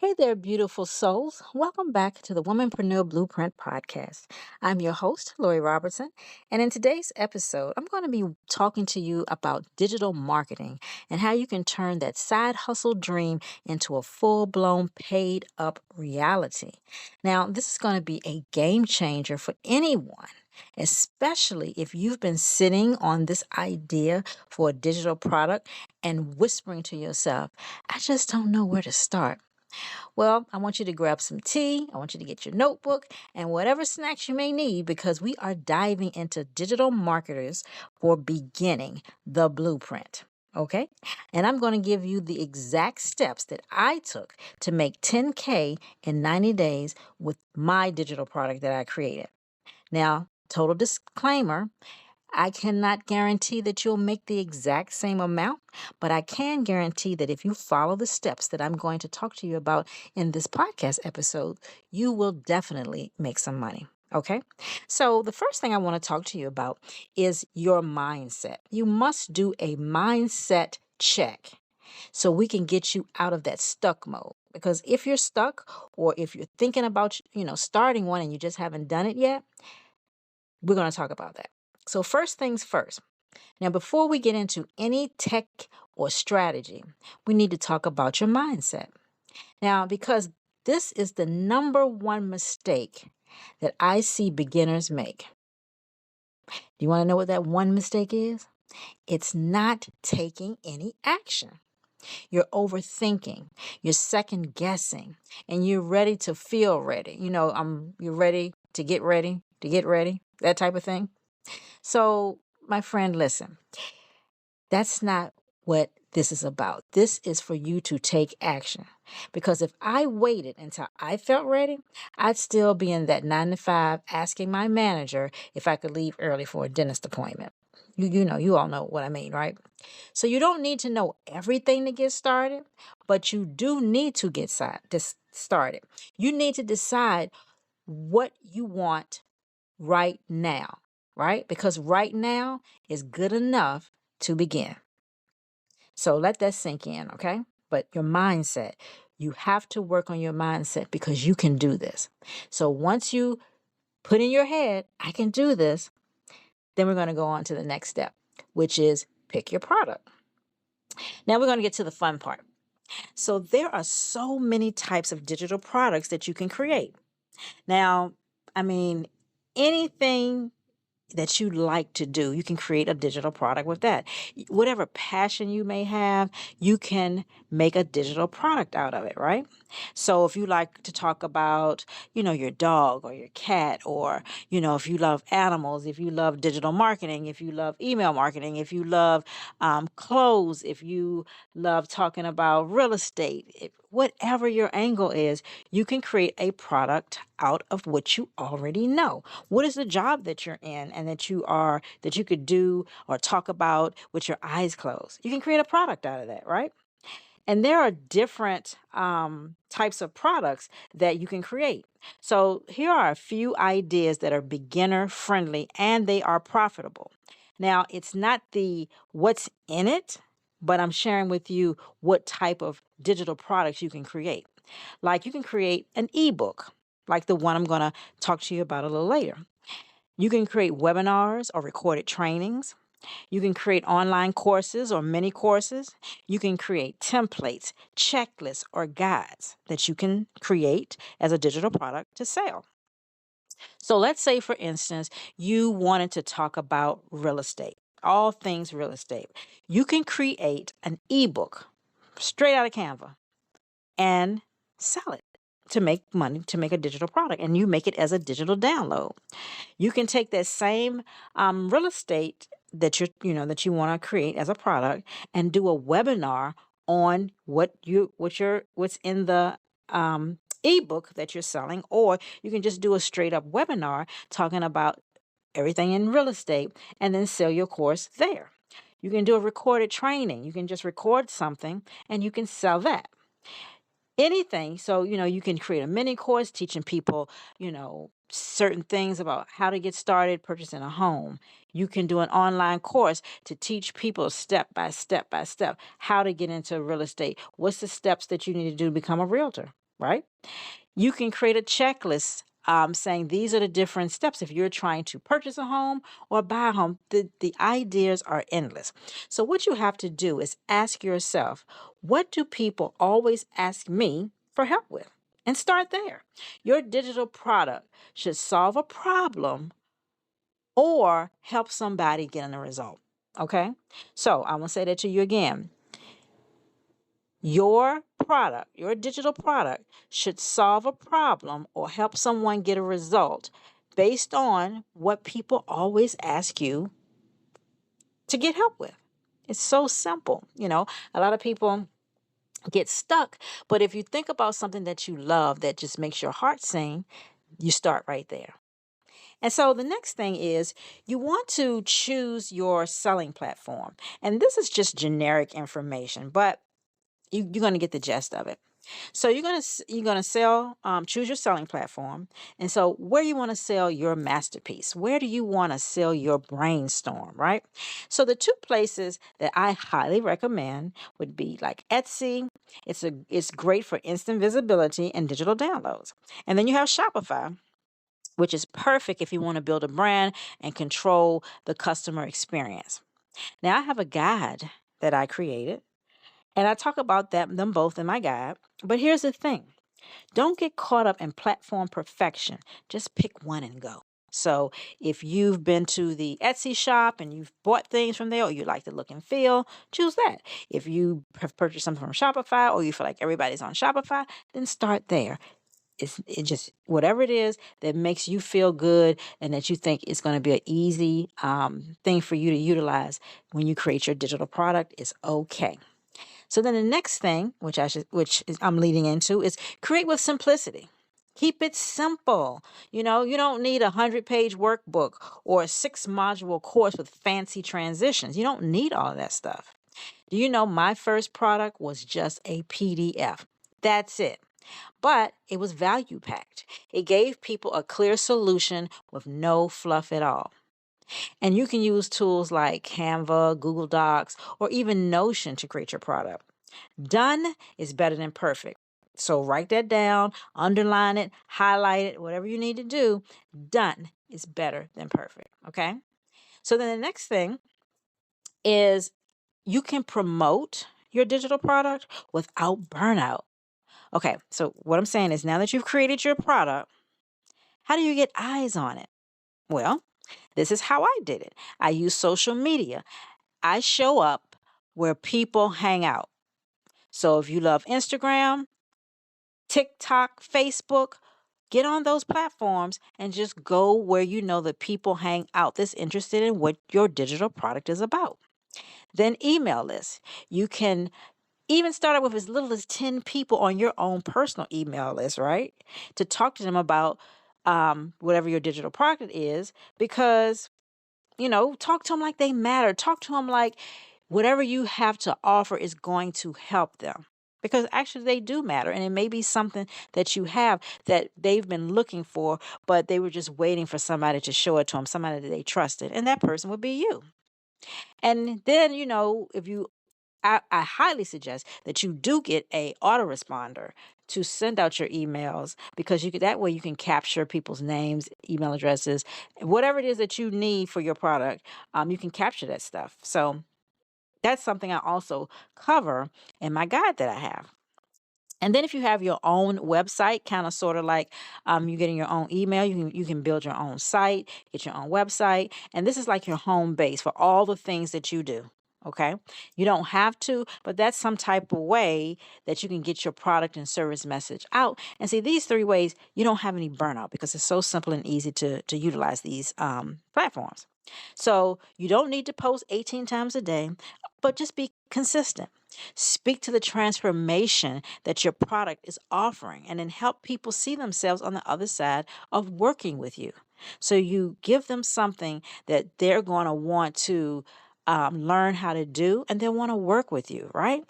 Hey there, beautiful souls. Welcome back to the Womanpreneur Blueprint Podcast. I'm your host, Lori Robertson, and in today's episode, I'm going to be talking to you about digital marketing and how you can turn that side hustle dream into a full-blown paid up reality. Now, this is going to be a game changer for anyone, especially if you've been sitting on this idea for a digital product and whispering to yourself, I just don't know where to start. Well, I want you to grab some tea. I want you to get your notebook and whatever snacks you may need because we are diving into digital marketers for beginning the blueprint. Okay. And I'm going to give you the exact steps that I took to make 10K in 90 days with my digital product that I created. Now, total disclaimer, I cannot guarantee that you'll make the exact same amount, but I can guarantee that if you follow the steps that I'm going to talk to you about in this podcast episode, you will definitely make some money. Okay. So the first thing I want to talk to you about is your mindset. You must do a mindset check so we can get you out of that stuck mode. Because if you're stuck or if you're thinking about, starting one and you just haven't done it yet, we're going to talk about that. So first things first. Now, before we get into any tech or strategy, we need to talk about your mindset. Now, because this is the number one mistake that I see beginners make. Do you want to know what that one mistake is? It's not taking any action. You're overthinking, you're second guessing, and you're ready to feel ready. You're ready, that type of thing. So, my friend, listen, that's not what this is about. This is for you to take action. Because if I waited until I felt ready, I'd still be in that 9 to 5 asking my manager if I could leave early for a dentist appointment. You all know what I mean, right? So you don't need to know everything to get started, but you do need to get started. You need to decide what you want right now, right? Because right now is good enough to begin. So let that sink in, okay? But your mindset, you have to work on your mindset because you can do this. So once you put in your head, I can do this, then we're going to go on to the next step, which is pick your product. Now we're going to get to the fun part. So there are so many types of digital products that you can create. Now, anything that you like to do, you can create a digital product with that. Whatever passion you may have, you can make a digital product out of it, right? So if you like to talk about, your dog or your cat, or, if you love animals, if you love digital marketing, if you love email marketing, if you love clothes, if you love talking about real estate, whatever your angle is, you can create a product out of what you already know. What is the job that you're in and that you could do or talk about with your eyes closed? You can create a product out of that, right? And there are different types of products that you can create. So here are a few ideas that are beginner friendly and they are profitable. Now, it's not the what's in it, but I'm sharing with you what type of digital products you can create. Like you can create an ebook, like the one I'm going to talk to you about a little later. You can create webinars or recorded trainings. You can create online courses or mini courses. You can create templates, checklists, or guides that you can create as a digital product to sell. So let's say, for instance, you wanted to talk about real estate, all things real estate. You can create an ebook straight out of Canva and sell it to make money, to make a digital product, and you make it as a digital download. You can take that same real estate that you want to create as a product and do a webinar on what's in the ebook that you're selling, or you can just do a straight up webinar talking about everything in real estate and then sell your course there. You can do a recorded training. You can just record something and you can sell that. Anything. So, you can create a mini course teaching people, certain things about how to get started purchasing a home. You can do an online course to teach people step by step how to get into real estate. What's the steps that you need to do to become a realtor? right? You can create a checklist saying these are the different steps if you're trying to purchase a home or buy a home. The ideas are endless. So what you have to do is ask yourself, what do people always ask me for help with? And start there. Your digital product should solve a problem or help somebody get a result. Okay? So I want to say that to you again. Your product, your digital product, should solve a problem or help someone get a result based on what people always ask you to get help with. It's so simple. A lot of people get stuck, but if you think about something that you love that just makes your heart sing, you start right there. And so the next thing is you want to choose your selling platform. And this is just generic information, but you're going to get the gist of it. So you're gonna sell, choose your selling platform. And so where you want to sell your masterpiece, where do you want to sell your brainstorm, right? So the two places that I highly recommend would be like Etsy. It's great for instant visibility and digital downloads. And then you have Shopify, which is perfect if you want to build a brand and control the customer experience. Now I have a guide that I created, and I talk about them both in my guide. But here's the thing. Don't get caught up in platform perfection. Just pick one and go. So if you've been to the Etsy shop and you've bought things from there, or you like the look and feel, choose that. If you have purchased something from Shopify, or you feel like everybody's on Shopify, then start there. It just whatever it is that makes you feel good and that you think is going to be an easy thing for you to utilize when you create your digital product is okay. So then the next thing, I'm leading into, is create with simplicity. Keep it simple. You don't need a 100-page workbook or a 6-module course with fancy transitions. You don't need all of that stuff. Do you know my first product was just a PDF? That's it. But it was value packed. It gave people a clear solution with no fluff at all. And you can use tools like Canva, Google Docs, or even Notion to create your product. Done is better than perfect. So write that down, underline it, highlight it, whatever you need to do. Done is better than perfect. Okay? So then the next thing is you can promote your digital product without burnout. Okay, so what I'm saying is now that you've created your product, how do you get eyes on it? Well, this is how I did it. I use social media. I show up where people hang out. So if you love Instagram, TikTok, Facebook, get on those platforms and just go where you know the people hang out that's interested in what your digital product is about. Then email lists. You can even start out with as little as 10 people on your own personal email list, right? To talk to them about whatever your digital product is, because, talk to them like they matter. Talk to them like whatever you have to offer is going to help them. Because actually they do matter. And it may be something that you have that they've been looking for, but they were just waiting for somebody to show it to them, somebody that they trusted. And that person would be you. And then, if you I highly suggest that you do get a autoresponder to send out your emails, because that way you can capture people's names, email addresses, whatever it is that you need for your product. You can capture that stuff. So that's something I also cover in my guide that I have. And then if you have your own website, kind of sort of like you getting your own email, you can build your own site, get your own website. And this is like your home base for all the things that you do. Okay. You don't have to, but that's some type of way that you can get your product and service message out. And see, these 3 ways, you don't have any burnout because it's so simple and easy to utilize these platforms. So you don't need to post 18 times a day, but just be consistent. Speak to the transformation that your product is offering and then help people see themselves on the other side of working with you. So you give them something that they're going to want to learn how to do, and they want to work with you, right?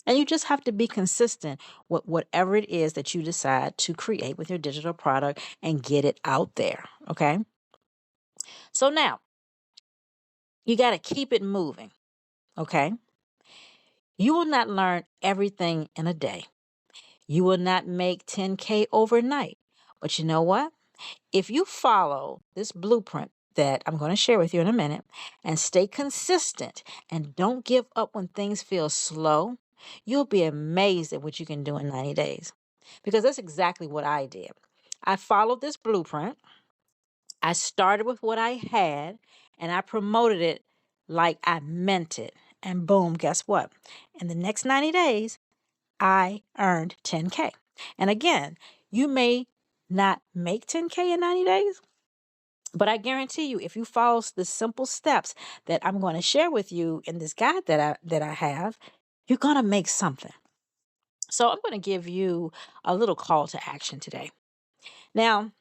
And you just have to be consistent with whatever it is that you decide to create with your digital product and get it out there, okay? So now you got to keep it moving, okay? You will not learn everything in a day. You will not make 10K overnight. But you know what? If you follow this blueprint that I'm going to share with you in a minute and stay consistent and don't give up when things feel slow, you'll be amazed at what you can do in 90 days. Because that's exactly what I did. I followed this blueprint. I started with what I had and I promoted it like I meant it. And boom, guess what? In the next 90 days, I earned 10K. And again, you may not make 10K in 90 days, but I guarantee you, if you follow the simple steps that I'm going to share with you in this guide that I have, you're going to make something. So I'm going to give you a little call to action today. Now,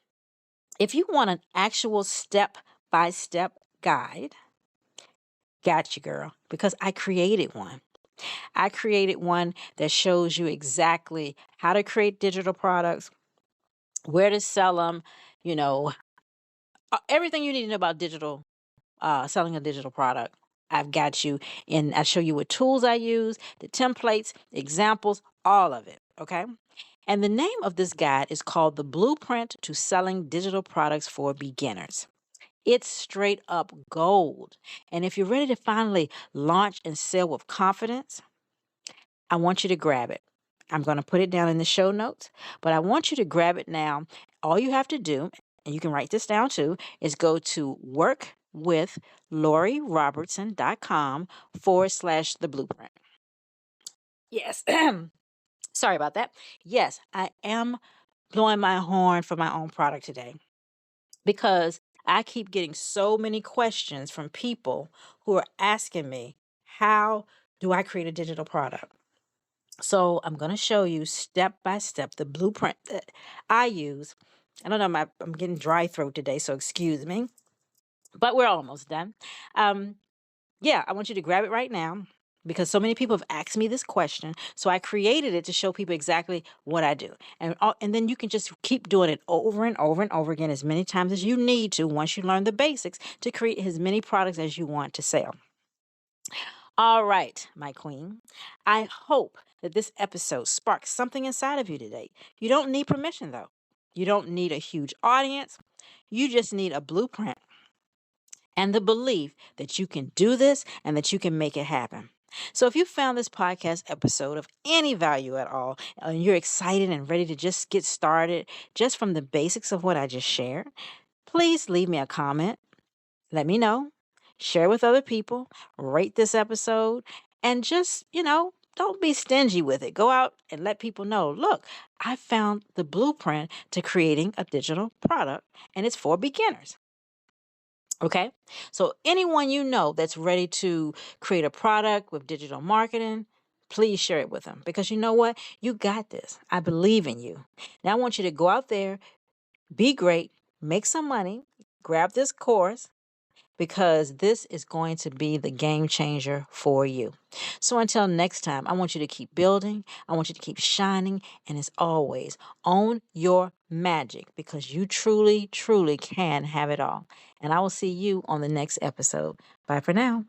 if you want an actual step-by-step guide, got you, girl, because I created one. I created one that shows you exactly how to create digital products, where to sell them, you know, everything you need to know about selling a digital product. I've got you, and I show you what tools I use, the templates, examples, all of it. Okay. And the name of this guide is called The Blueprint to Selling Digital Products for Beginners. It's straight up gold. And if you're ready to finally launch and sell with confidence, I want you to grab it. I'm going to put it down in the show notes, but I want you to grab it now. All you have to do, and you can write this down too, is go to workwithlorirobertson.com/the blueprint. Yes. Sorry about that. Yes, I am blowing my horn for my own product today because I keep getting so many questions from people who are asking me, how do I create a digital product? So I'm going to show you step by step the blueprint that I use. I don't know, I'm getting dry throat today, so excuse me, but we're almost done. Yeah, I want you to grab it right now because so many people have asked me this question. So I created it to show people exactly what I do. And then you can just keep doing it over and over and over again as many times as you need to once you learn the basics to create as many products as you want to sell. All right, my queen. I hope that this episode sparks something inside of you today. You don't need permission, though. You don't need a huge audience. You just need a blueprint and the belief that you can do this and that you can make it happen. So if you found this podcast episode of any value at all, and you're excited and ready to just get started just from the basics of what I just shared, please leave me a comment. Let me know. Share with other people. Rate this episode. And just, don't be stingy with it. Go out and let people know, look, I found the blueprint to creating a digital product, and it's for beginners. Okay? So anyone you know that's ready to create a product with digital marketing, please share it with them. Because you know what? You got this. I believe in you. Now I want you to go out there, be great, make some money, grab this course, because this is going to be the game changer for you. So until next time, I want you to keep building. I want you to keep shining. And as always, own your magic because you truly, truly can have it all. And I will see you on the next episode. Bye for now.